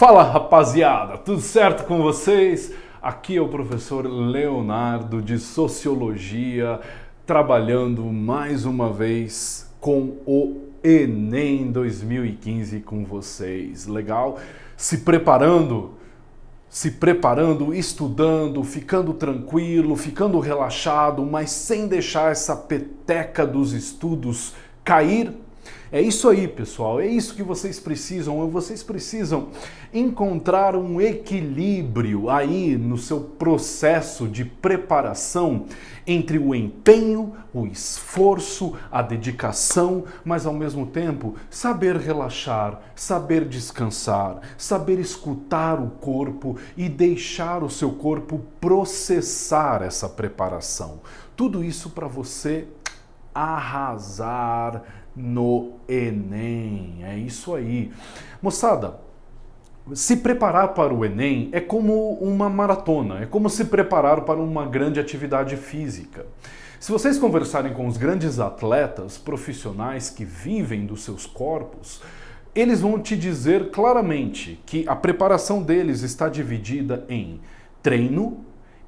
Fala rapaziada, tudo certo com vocês? Aqui é o professor Leonardo de Sociologia, trabalhando mais uma vez com o Enem 2015 com vocês. Legal? Se preparando, estudando, ficando tranquilo, ficando relaxado, mas sem deixar essa peteca dos estudos cair. É isso aí, pessoal, é isso que vocês precisam. Vocês precisam encontrar um equilíbrio aí no seu processo de preparação entre o empenho, o esforço, a dedicação, mas ao mesmo tempo saber relaxar, saber descansar, saber escutar o corpo e deixar o seu corpo processar essa preparação. Tudo isso para você arrasar no Enem. É isso aí. Moçada, se preparar para o Enem é como uma maratona, é como se preparar para uma grande atividade física. Se vocês conversarem com os grandes atletas profissionais que vivem dos seus corpos, eles vão te dizer claramente que a preparação deles está dividida em treino,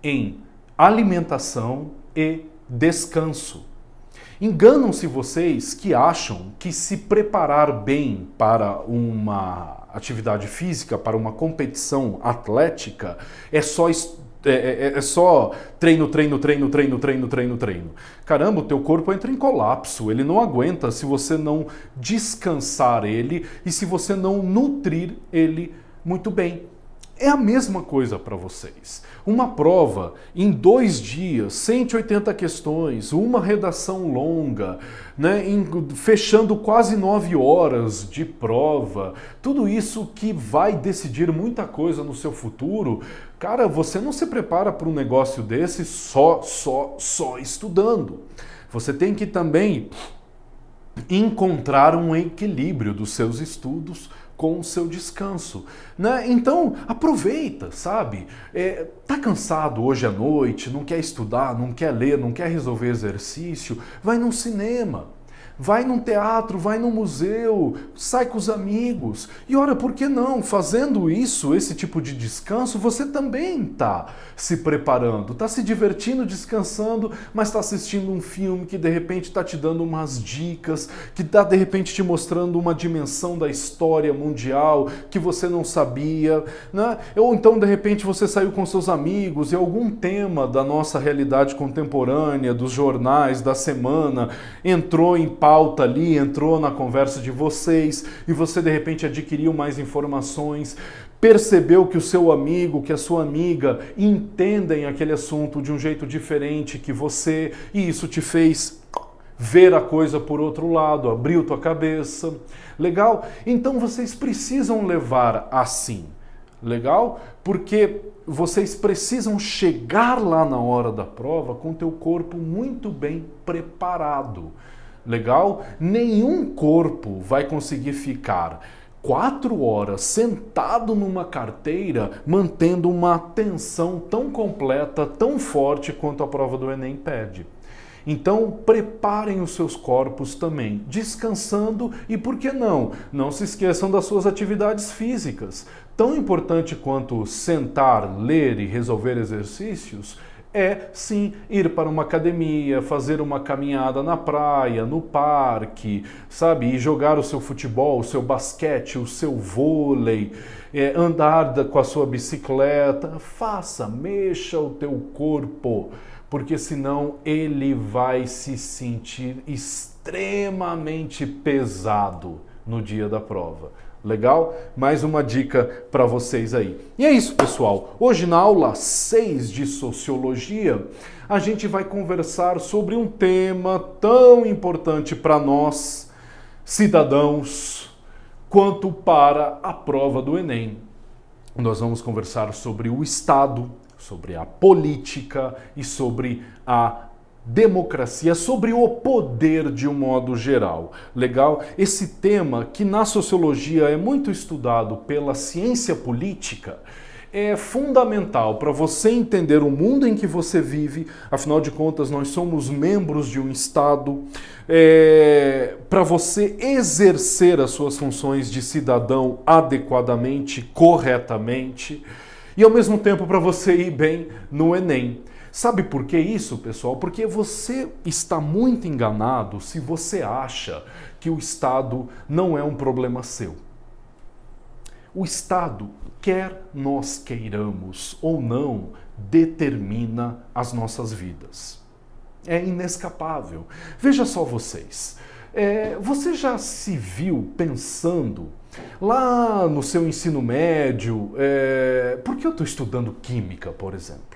em alimentação e descanso. Enganam-se vocês que acham que se preparar bem para uma atividade física, para uma competição atlética, é só treino. Caramba, o teu corpo entra em colapso, ele não aguenta se você não descansar ele e se você não nutrir ele muito bem. É a mesma coisa para vocês. Uma prova em 2 dias, 180 questões, uma redação longa, né, fechando quase 9 horas de prova, tudo isso que vai decidir muita coisa no seu futuro. Cara, você não se prepara para um negócio desse só estudando. Você tem que também encontrar um equilíbrio dos seus estudos com o seu descanso, né? Então aproveita, sabe? Tá cansado hoje à noite, não quer estudar, não quer ler, não quer resolver exercício, vai num cinema, vai num teatro, vai num museu, sai com os amigos. E olha, por que não? Fazendo isso, esse tipo de descanso, você também está se preparando, está se divertindo, descansando, mas está assistindo um filme que de repente está te dando umas dicas, que está de repente te mostrando uma dimensão da história mundial que você não sabia, né? Ou então de repente você saiu com seus amigos e algum tema da nossa realidade contemporânea, dos jornais, da semana, entrou em pauta ali, entrou na conversa de vocês e você de repente adquiriu mais informações, percebeu que o seu amigo, que a sua amiga entendem aquele assunto de um jeito diferente que você, e isso te fez ver a coisa por outro lado, abriu tua cabeça. Legal? Então vocês precisam levar assim. Legal? Porque vocês precisam chegar lá na hora da prova com o teu corpo muito bem preparado. Legal? Nenhum corpo vai conseguir ficar 4 horas sentado numa carteira mantendo uma atenção tão completa, tão forte quanto a prova do Enem pede. Então, preparem os seus corpos também, descansando e, por que não? Não se esqueçam das suas atividades físicas. Tão importante quanto sentar, ler e resolver exercícios é, sim, ir para uma academia, fazer uma caminhada na praia, no parque, sabe? E jogar o seu futebol, o seu basquete, o seu vôlei, andar com a sua bicicleta. Faça, mexa o teu corpo, porque senão ele vai se sentir extremamente pesado no dia da prova. Legal? Mais uma dica para vocês aí. E é isso, pessoal. Hoje na aula 6 de Sociologia, a gente vai conversar sobre um tema tão importante para nós, cidadãos, quanto para a prova do Enem. Nós vamos conversar sobre o Estado, sobre a política e sobre a democracia, sobre o poder de um modo geral. Legal? Esse tema que na sociologia é muito estudado pela ciência política, é fundamental para você entender o mundo em que você vive. Afinal de contas, nós somos membros de um Estado. Para você exercer as suas funções de cidadão adequadamente, corretamente, e ao mesmo tempo para você ir bem no Enem. Sabe por que isso, pessoal? Porque você está muito enganado se você acha que o Estado não é um problema seu. O Estado, quer nós queiramos ou não, determina as nossas vidas. É inescapável. Veja só vocês. Você já se viu pensando lá no seu ensino médio, por que eu estou estudando química, por exemplo?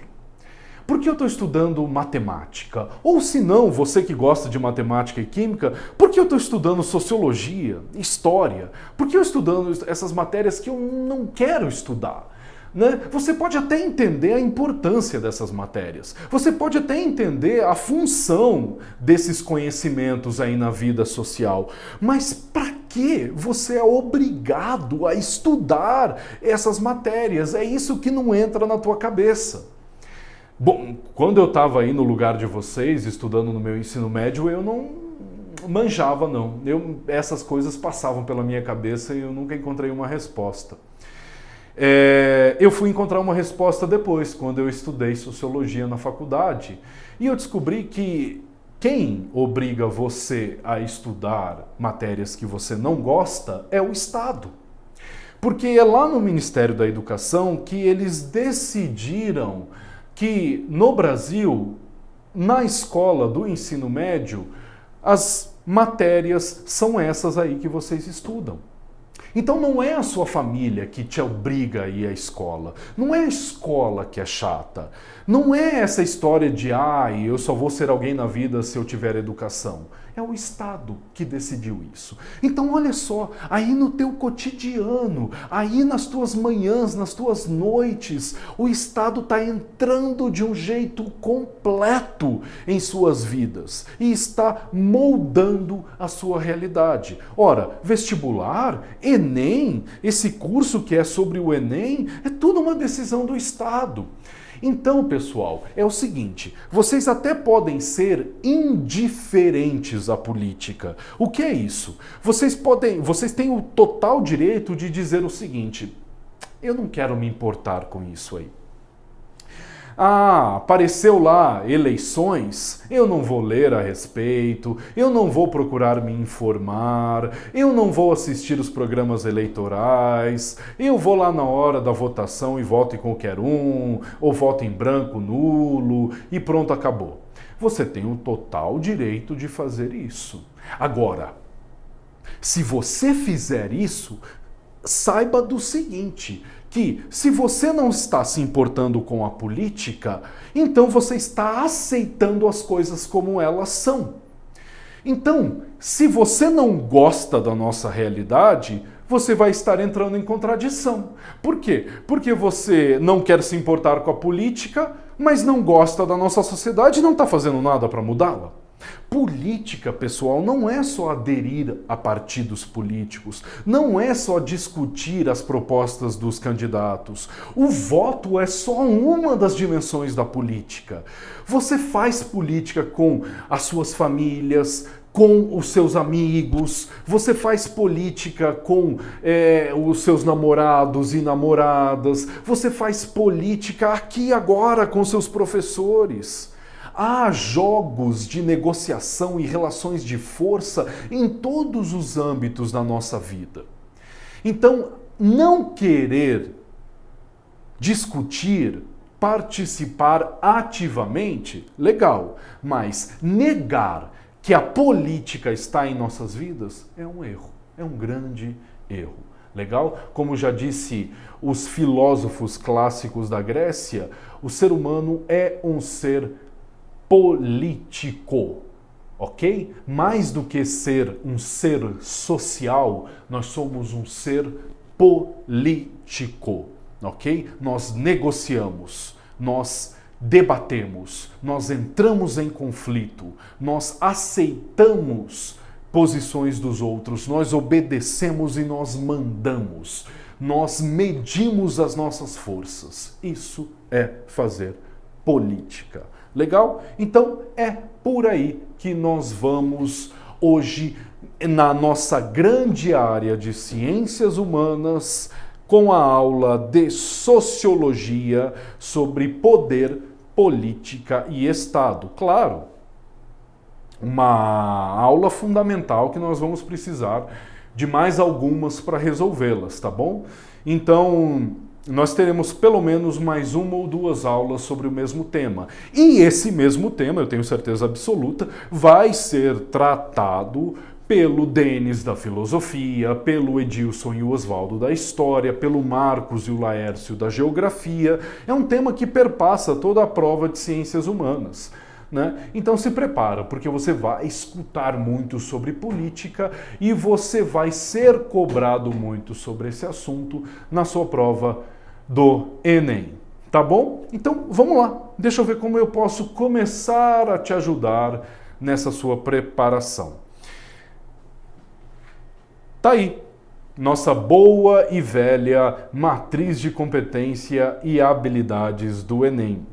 Por que eu estou estudando matemática? Ou se não, você que gosta de matemática e química, por que eu estou estudando sociologia, história? Por que eu estou estudando essas matérias que eu não quero estudar? Né? Você pode até entender a importância dessas matérias. Você pode até entender a função desses conhecimentos aí na vida social. Mas para que você é obrigado a estudar essas matérias? É isso que não entra na tua cabeça. Bom, quando eu estava aí no lugar de vocês, estudando no meu ensino médio, eu não manjava, não. Essas coisas passavam pela minha cabeça e eu nunca encontrei uma resposta. Eu fui encontrar uma resposta depois, quando eu estudei sociologia na faculdade. E eu descobri que quem obriga você a estudar matérias que você não gosta é o Estado. Porque é lá no Ministério da Educação que eles decidiram que no Brasil, na escola do ensino médio, as matérias são essas aí que vocês estudam. Então não é a sua família que te obriga a ir à escola, não é a escola que é chata, não é essa história de eu só vou ser alguém na vida se eu tiver educação. É o Estado que decidiu isso. Então olha só, aí no teu cotidiano, aí nas tuas manhãs, nas tuas noites, o Estado está entrando de um jeito completo em suas vidas e está moldando a sua realidade. Ora, vestibular, Enem, esse curso que é sobre o Enem, é tudo uma decisão do Estado. Então, pessoal, é o seguinte, vocês até podem ser indiferentes à política. O que é isso? Vocês têm o total direito de dizer o seguinte: eu não quero me importar com isso aí. Apareceu lá eleições, eu não vou ler a respeito, eu não vou procurar me informar, eu não vou assistir os programas eleitorais, eu vou lá na hora da votação e voto em qualquer um, ou voto em branco, nulo, e pronto, acabou. Você tem o total direito de fazer isso. Agora, se você fizer isso, saiba do seguinte, que se você não está se importando com a política, então você está aceitando as coisas como elas são. Então, se você não gosta da nossa realidade, você vai estar entrando em contradição. Por quê? Porque você não quer se importar com a política, mas não gosta da nossa sociedade e não está fazendo nada para mudá-la. Política, pessoal, não é só aderir a partidos políticos, não é só discutir as propostas dos candidatos. O voto é só uma das dimensões da política. Você faz política com as suas famílias, com os seus amigos, você faz política com os seus namorados e namoradas, você faz política aqui e agora com seus professores. Há jogos de negociação e relações de força em todos os âmbitos da nossa vida. Então, não querer discutir, participar ativamente, legal, mas negar que a política está em nossas vidas é um erro, é um grande erro. Legal? Como já disse os filósofos clássicos da Grécia, o ser humano é um ser político, ok? Mais do que ser um ser social, nós somos um ser político, ok? Nós negociamos, nós debatemos, nós entramos em conflito, nós aceitamos posições dos outros, nós obedecemos e nós mandamos. nós medimos as nossas forças. Isso é fazer política. Legal? Então é por aí que nós vamos hoje na nossa grande área de ciências humanas com a aula de sociologia sobre poder, política e Estado. Claro, uma aula fundamental que nós vamos precisar de mais algumas para resolvê-las, tá bom? Então, nós teremos pelo menos mais uma ou duas aulas sobre o mesmo tema. E esse mesmo tema, eu tenho certeza absoluta, vai ser tratado pelo Denis da filosofia, pelo Edilson e o Oswaldo da história, pelo Marcos e o Laércio da geografia. É um tema que perpassa toda a prova de ciências humanas, né? Então se prepara, porque você vai escutar muito sobre política e você vai ser cobrado muito sobre esse assunto na sua prova do Enem. Tá bom? Então vamos lá. Deixa eu ver como eu posso começar a te ajudar nessa sua preparação. Tá aí, nossa boa e velha matriz de competência e habilidades do Enem.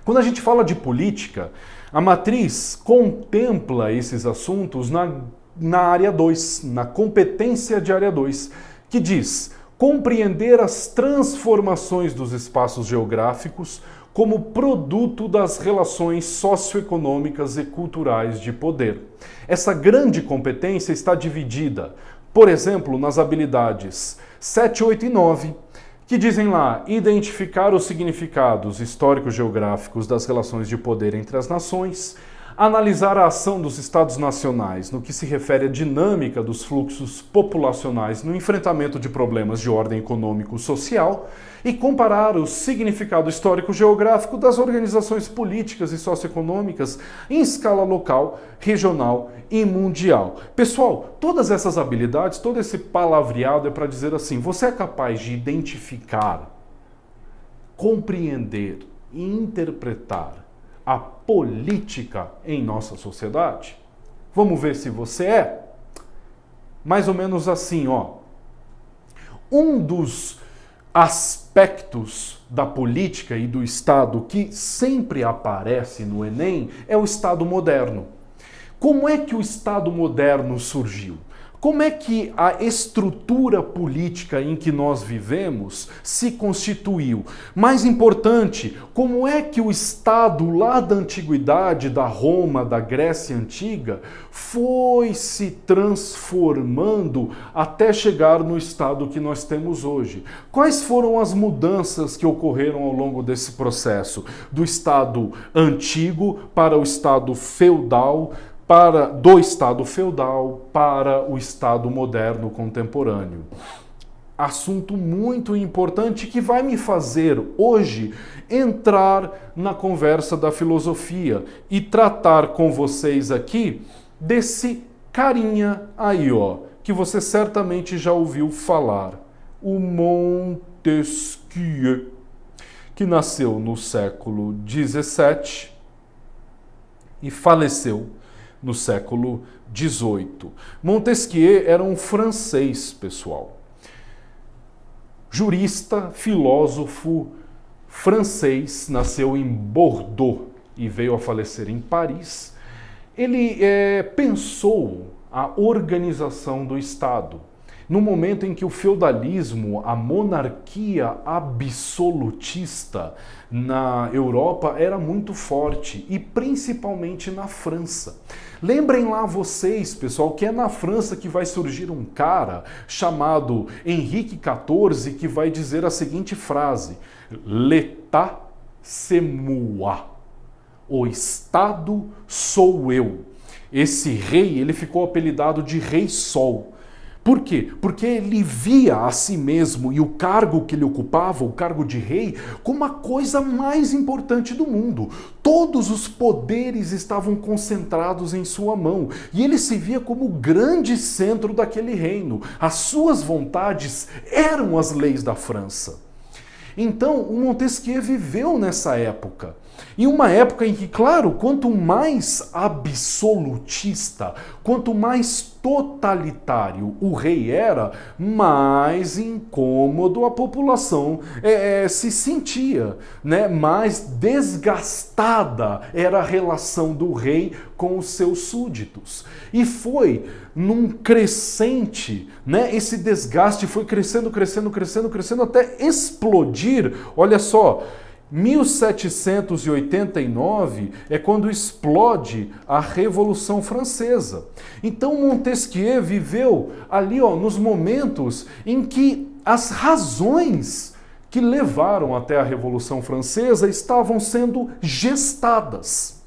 Quando a gente fala de política, a matriz contempla esses assuntos na área 2, na competência de área 2, que diz compreender as transformações dos espaços geográficos como produto das relações socioeconômicas e culturais de poder. Essa grande competência está dividida, por exemplo, nas habilidades 7, 8 e 9, que dizem lá identificar os significados histórico-geográficos das relações de poder entre as nações, analisar a ação dos Estados nacionais no que se refere à dinâmica dos fluxos populacionais no enfrentamento de problemas de ordem econômico-social e comparar o significado histórico-geográfico das organizações políticas e socioeconômicas em escala local, regional e mundial. Pessoal, todas essas habilidades, todo esse palavreado é para dizer assim, você é capaz de identificar, compreender e interpretar a política em nossa sociedade? Vamos ver se você é? Mais ou menos assim, ó. Um dos aspectos da política e do Estado que sempre aparece no Enem é o Estado moderno. Como é que o Estado moderno surgiu? Como é que a estrutura política em que nós vivemos se constituiu? Mais importante, como é que o Estado lá da antiguidade, da Roma, da Grécia Antiga, foi se transformando até chegar no Estado que nós temos hoje? Quais foram as mudanças que ocorreram ao longo desse processo? Do Estado antigo para o Estado feudal, do Estado feudal para o Estado moderno contemporâneo. Assunto muito importante que vai me fazer hoje entrar na conversa da filosofia e tratar com vocês aqui desse carinha aí, ó, que você certamente já ouviu falar, o Montesquieu, que nasceu no século XVII e faleceu no século XVIII. Montesquieu era um francês, pessoal. Jurista, filósofo francês, nasceu em Bordeaux e veio a falecer em Paris. Ele pensou a organização do Estado. No momento em que o feudalismo, a monarquia absolutista na Europa era muito forte, e principalmente na França. Lembrem lá vocês, pessoal, que é na França que vai surgir um cara chamado Henrique XIV que vai dizer a seguinte frase: L'État c'est moi. O Estado sou eu. Esse rei, ele ficou apelidado de Rei Sol. Por quê? Porque ele via a si mesmo e o cargo que ele ocupava, o cargo de rei, como a coisa mais importante do mundo. Todos os poderes estavam concentrados em sua mão e ele se via como o grande centro daquele reino. As suas vontades eram as leis da França. Então, o Montesquieu viveu nessa época. Em uma época em que, claro, quanto mais absolutista, quanto mais totalitário o rei era, mais incômodo a população se sentia, né? Mais desgastada era a relação do rei com os seus súditos. E foi num crescente, né? Esse desgaste foi crescendo até explodir. Olha só, 1789 é quando explode a Revolução Francesa. Então Montesquieu viveu ali, nos momentos em que as razões que levaram até a Revolução Francesa estavam sendo gestadas.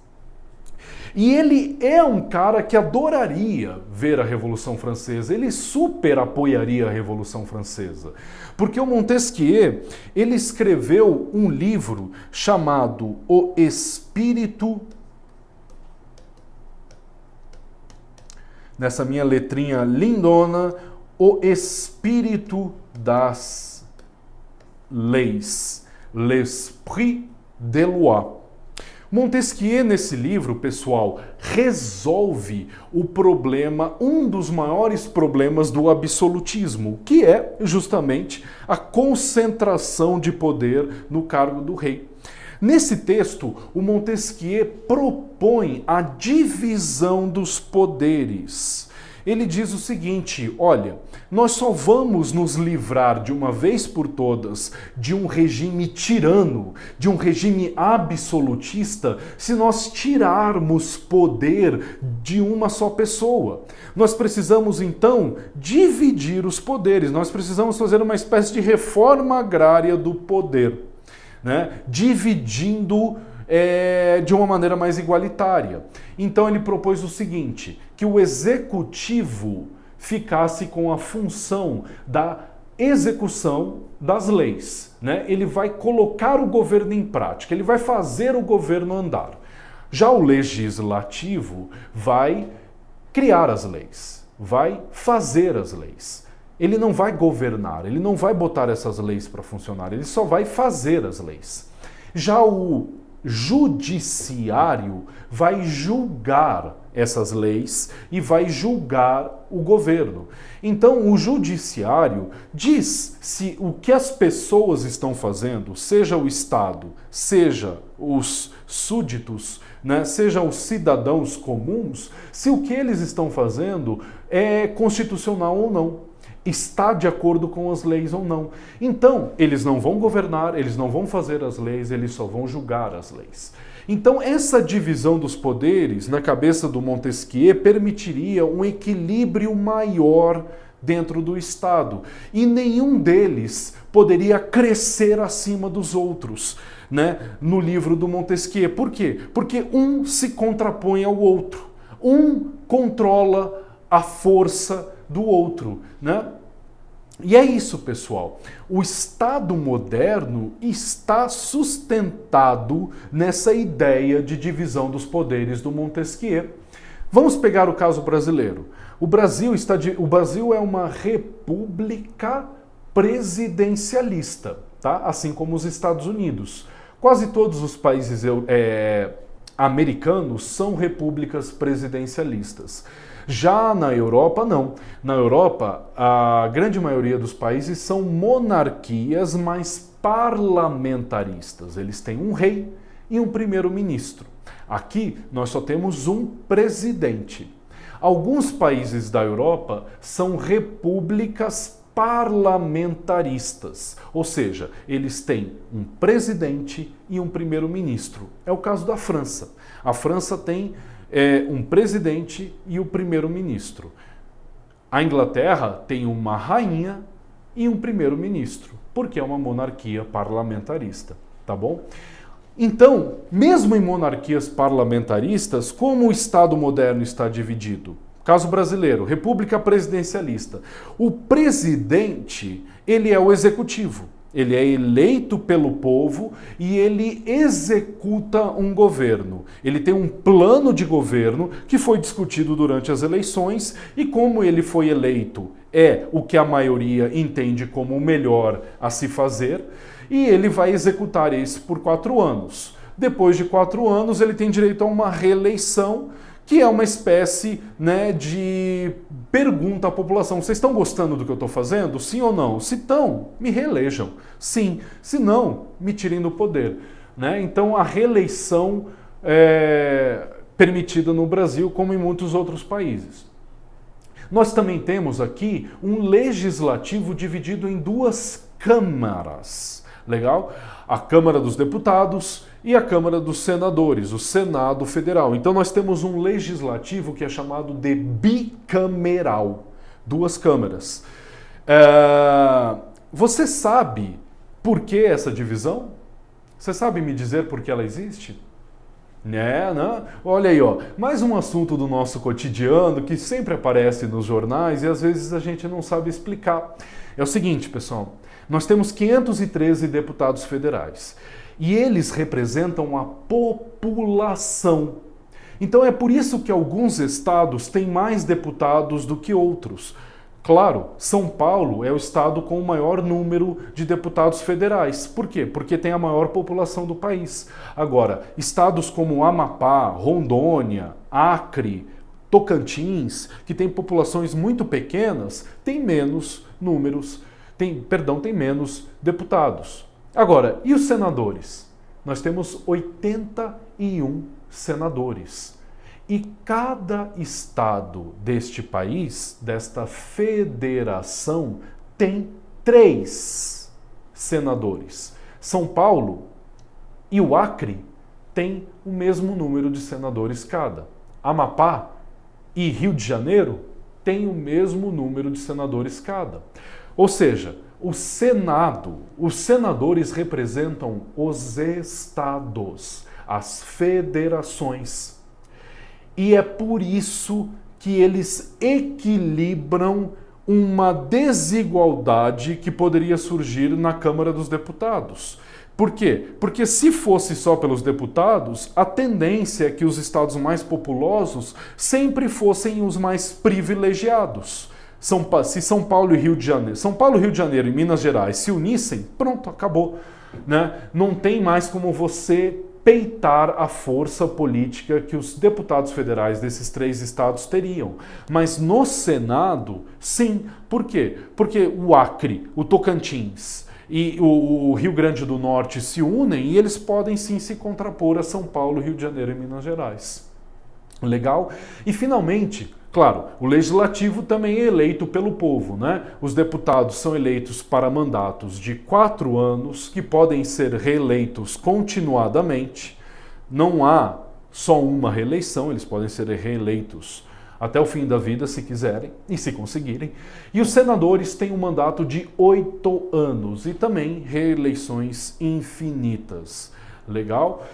E ele é um cara que adoraria ver a Revolução Francesa, ele super apoiaria a Revolução Francesa. Porque o Montesquieu, ele escreveu um livro chamado O Espírito, nessa minha letrinha lindona, O Espírito das Leis, L'Esprit des Lois. Montesquieu, nesse livro, pessoal, resolve o problema, um dos maiores problemas do absolutismo, que é justamente a concentração de poder no cargo do rei. Nesse texto, o Montesquieu propõe a divisão dos poderes. Ele diz o seguinte: olha, nós só vamos nos livrar de uma vez por todas de um regime tirano, de um regime absolutista, se nós tirarmos poder de uma só pessoa. Nós precisamos, então, dividir os poderes, nós precisamos fazer uma espécie de reforma agrária do poder, né? Dividindo de uma maneira mais igualitária. Então ele propôs o seguinte, que o executivo ficasse com a função da execução das leis, né? Ele vai colocar o governo em prática, ele vai fazer o governo andar. Já o legislativo vai criar as leis, vai fazer as leis. Ele não vai governar, ele não vai botar essas leis para funcionar, ele só vai fazer as leis. Já o judiciário vai julgar essas leis e vai julgar o governo. Então, o judiciário diz se o que as pessoas estão fazendo, seja o Estado, seja os súditos, né, seja os cidadãos comuns, se o que eles estão fazendo é constitucional ou não. Está de acordo com as leis ou não. Então, eles não vão governar, eles não vão fazer as leis, eles só vão julgar as leis. Então, essa divisão dos poderes, na cabeça do Montesquieu, permitiria um equilíbrio maior dentro do Estado. E nenhum deles poderia crescer acima dos outros, né? No livro do Montesquieu. Por quê? Porque um se contrapõe ao outro. Um controla a força do outro, né? E é isso, pessoal. O Estado moderno está sustentado nessa ideia de divisão dos poderes do Montesquieu. Vamos pegar o caso brasileiro. O Brasil é uma república presidencialista, tá? Assim como os Estados Unidos. Quase todos os países americanos são repúblicas presidencialistas. Já na Europa, não. Na Europa, a grande maioria dos países são monarquias, mas parlamentaristas. Eles têm um rei e um primeiro-ministro. Aqui, nós só temos um presidente. Alguns países da Europa são repúblicas parlamentaristas, ou seja, eles têm um presidente e um primeiro-ministro. É o caso da França. A França tem um presidente e o primeiro-ministro. A Inglaterra tem uma rainha e um primeiro-ministro, porque é uma monarquia parlamentarista, tá bom? Então, mesmo em monarquias parlamentaristas, como o Estado moderno está dividido? Caso brasileiro, república presidencialista. O presidente, ele é o executivo. Ele é eleito pelo povo e ele executa um governo. Ele tem um plano de governo que foi discutido durante as eleições e como ele foi eleito é o que a maioria entende como o melhor a se fazer e ele vai executar isso por 4 anos. Depois de 4 anos, ele tem direito a uma reeleição, que é uma espécie, né, de pergunta à população. Vocês estão gostando do que eu estou fazendo? Sim ou não? Se estão, me reelejam. Sim. Se não, me tirem do poder. Né? Então, a reeleição é permitida no Brasil, como em muitos outros países. Nós também temos aqui um legislativo dividido em 2 câmaras. Legal? A Câmara dos Deputados e a Câmara dos Senadores, o Senado Federal. Então nós temos um legislativo que é chamado de bicameral. 2 câmaras. Você sabe por que essa divisão? Você sabe me dizer por que ela existe? Né? Olha aí, ó, mais um assunto do nosso cotidiano que sempre aparece nos jornais e às vezes a gente não sabe explicar. É o seguinte, pessoal, nós temos 513 deputados federais e eles representam a população. Então é por isso que alguns estados têm mais deputados do que outros. Claro, São Paulo é o estado com o maior número de deputados federais. Por quê? Porque tem a maior população do país. Agora, estados como Amapá, Rondônia, Acre, Tocantins, que têm populações muito pequenas, têm menos números, tem menos deputados. Agora, e os senadores? Nós temos 81 senadores. E cada estado deste país, desta federação, tem 3 senadores. São Paulo e o Acre têm o mesmo número de senadores cada. Amapá e Rio de Janeiro têm o mesmo número de senadores cada. Ou seja, o Senado, os senadores representam os estados, as federações. E é por isso que eles equilibram uma desigualdade que poderia surgir na Câmara dos Deputados. Por quê? Porque se fosse só pelos deputados, a tendência é que os estados mais populosos sempre fossem os mais privilegiados. Se São Paulo e Rio de Janeiro e Minas Gerais se unissem, pronto, acabou. Né? Não tem mais como você peitar a força política que os deputados federais desses 3 estados teriam. Mas no Senado, sim. Por quê? Porque o Acre, o Tocantins e o Rio Grande do Norte se unem e eles podem sim se contrapor a São Paulo, Rio de Janeiro e Minas Gerais. Legal? E finalmente, claro, o legislativo também é eleito pelo povo, né? Os deputados são eleitos para mandatos de 4 anos, que podem ser reeleitos continuadamente. Não há só uma reeleição, eles podem ser reeleitos até o fim da vida, se quiserem e se conseguirem. E os senadores têm um mandato de 8 anos e também reeleições infinitas. Legal?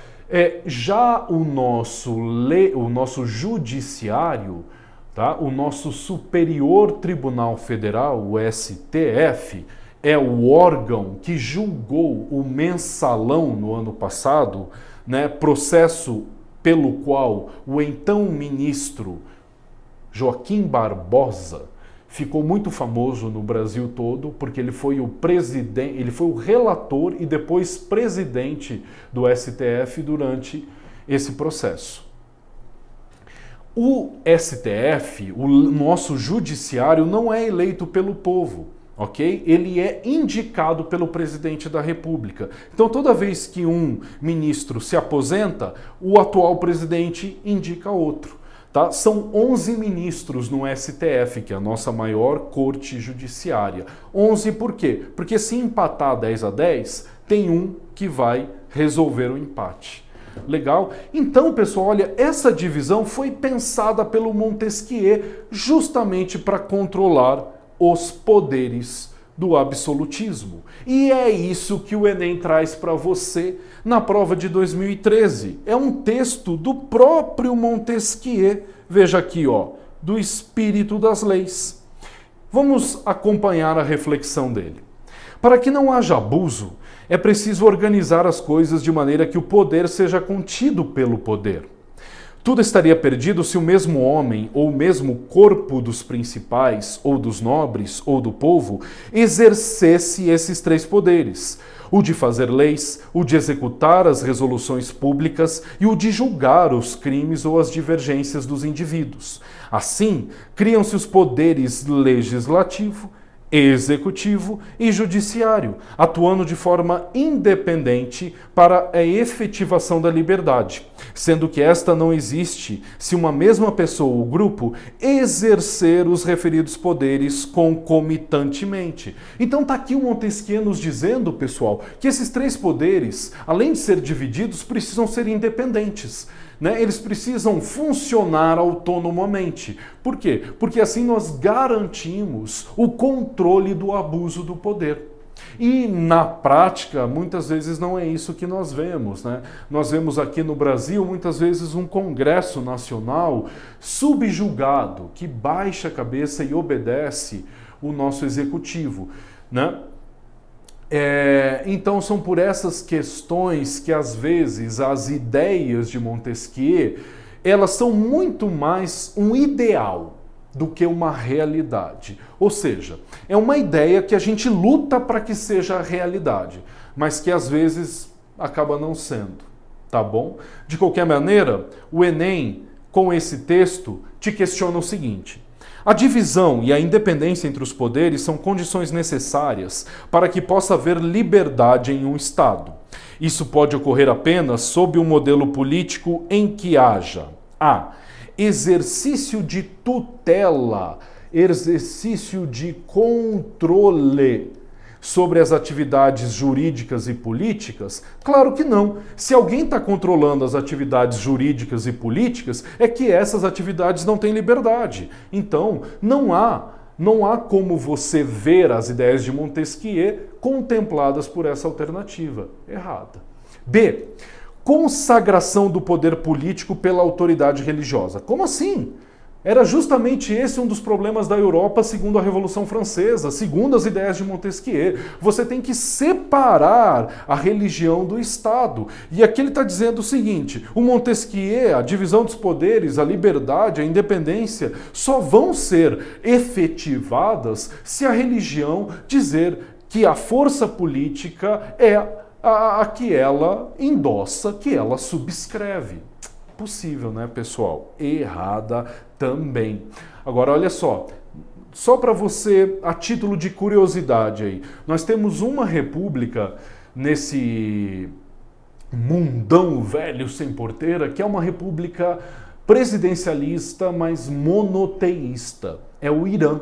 Já o nosso judiciário, tá? O nosso Superior Tribunal Federal, o STF, é o órgão que julgou o mensalão no ano passado, né? Processo pelo qual o então ministro Joaquim Barbosa ficou muito famoso no Brasil todo, porque ele foi o presidente, ele foi o relator e depois presidente do STF durante esse processo. O STF, o nosso judiciário, não é eleito pelo povo, ok? Ele é indicado pelo presidente da República. Então, toda vez que um ministro se aposenta, o atual presidente indica outro. Tá? São 11 ministros no STF, que é a nossa maior corte judiciária. 11 por quê? Porque se empatar 10-10, tem um que vai resolver o empate. Legal? Então, pessoal, olha, essa divisão foi pensada pelo Montesquieu justamente para controlar os poderes do absolutismo. E é isso que o Enem traz para você na prova de 2013. É um texto do próprio Montesquieu, veja aqui, ó, do Espírito das Leis. Vamos acompanhar a reflexão dele. Para que não haja abuso, é preciso organizar as coisas de maneira que o poder seja contido pelo poder. Tudo estaria perdido se o mesmo homem, ou o mesmo corpo dos principais, ou dos nobres, ou do povo, exercesse esses 3 poderes. o de fazer leis, o de executar as resoluções públicas e o de julgar os crimes ou as divergências dos indivíduos. Assim, criam-se os poderes legislativo, executivo e judiciário, atuando de forma independente para a efetivação da liberdade, sendo que esta não existe se uma mesma pessoa ou grupo exercer os referidos poderes concomitantemente. Então tá aqui o Montesquieu nos dizendo, pessoal, que esses três poderes, além de ser divididos, precisam ser independentes. Eles precisam funcionar autonomamente. Por quê? Porque assim nós garantimos o controle do abuso do poder. E na prática, muitas vezes não é isso que nós vemos. Nós vemos aqui no Brasil, muitas vezes, um Congresso Nacional subjugado, que baixa a cabeça e obedece o nosso executivo. Então são por essas questões que às vezes as ideias de Montesquieu, elas são muito mais um ideal do que uma realidade. Ou seja, é uma ideia que a gente luta para que seja a realidade, mas que às vezes acaba não sendo, tá bom? De qualquer maneira, o Enem, com esse texto, te questiona o seguinte: a divisão e a independência entre os poderes são condições necessárias para que possa haver liberdade em um Estado. Isso pode ocorrer apenas sob um modelo político em que haja a. Exercício de tutela, exercício de controle sobre as atividades jurídicas e políticas? Claro que não. Se alguém está controlando as atividades jurídicas e políticas, é que essas atividades não têm liberdade. Então, não há como você ver as ideias de Montesquieu contempladas por essa alternativa. Errada. B. Consagração do poder político pela autoridade religiosa. Como assim? Era justamente esse um dos problemas da Europa segundo a Revolução Francesa, segundo as ideias de Montesquieu. Você tem que separar a religião do Estado. E aqui ele está dizendo o seguinte: o Montesquieu, a divisão dos poderes, a liberdade, a independência, só vão ser efetivadas se a religião dizer que a força política é a que ela endossa, que ela subscreve. Possível, né, pessoal? Errada também. Agora, olha só para você, a título de curiosidade aí, nós temos uma república nesse mundão velho sem porteira, que é uma república presidencialista, mas monoteísta. É o Irã,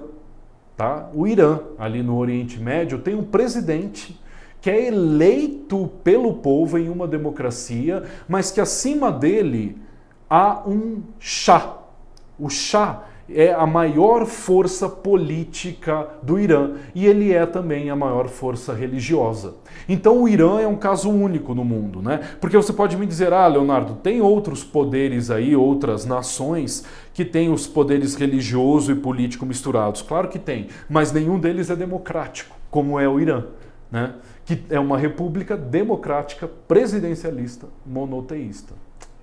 tá? O Irã, ali no Oriente Médio, tem um presidente que é eleito pelo povo em uma democracia, mas que acima dele há um Shah. O Shah é a maior força política do Irã e ele é também a maior força religiosa. Então o Irã é um caso único no mundo, Porque você pode me dizer, Leonardo, tem outros poderes aí, outras nações que têm os poderes religioso e político misturados. Claro que tem, mas nenhum deles é democrático, como é o Irã, que é uma república democrática, presidencialista, monoteísta.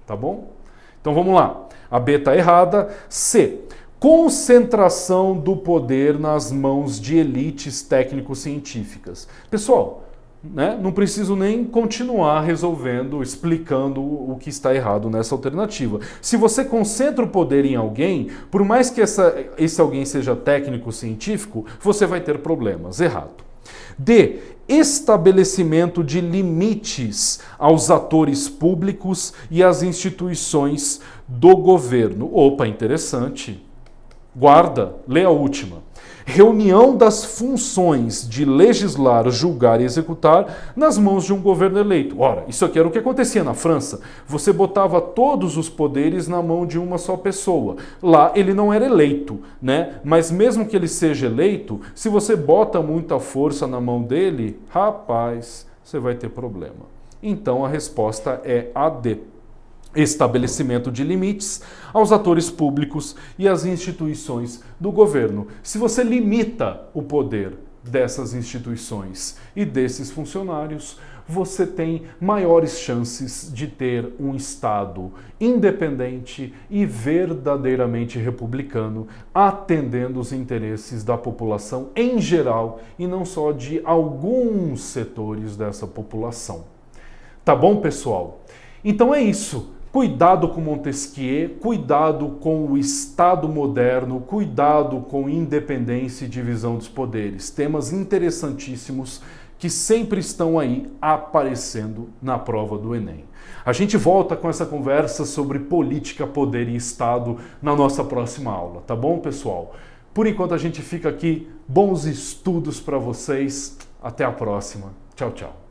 Tá bom? Então vamos lá. A B está errada. C. Concentração do poder nas mãos de elites técnico-científicas. Pessoal, não preciso nem continuar resolvendo, explicando o que está errado nessa alternativa. Se você concentra o poder em alguém, por mais que esse alguém seja técnico-científico, você vai ter problemas. Errado. D. Estabelecimento de limites aos atores públicos e às instituições do governo. Opa, interessante. Guarda, lê a última. Reunião das funções de legislar, julgar e executar nas mãos de um governo eleito. Ora, isso aqui era o que acontecia na França. Você botava todos os poderes na mão de uma só pessoa. Lá ele não era eleito, Mas mesmo que ele seja eleito, se você bota muita força na mão dele, rapaz, você vai ter problema. Então a resposta é a D. Estabelecimento de limites aos atores públicos e às instituições do governo. Se você limita o poder dessas instituições e desses funcionários, você tem maiores chances de ter um Estado independente e verdadeiramente republicano, atendendo os interesses da população em geral e não só de alguns setores dessa população. Tá bom, pessoal? Então é isso. Cuidado com Montesquieu, cuidado com o Estado moderno, cuidado com independência e divisão dos poderes. Temas interessantíssimos que sempre estão aí aparecendo na prova do Enem. A gente volta com essa conversa sobre política, poder e Estado na nossa próxima aula, tá bom, pessoal? Por enquanto a gente fica aqui. Bons estudos para vocês. Até a próxima. Tchau, tchau.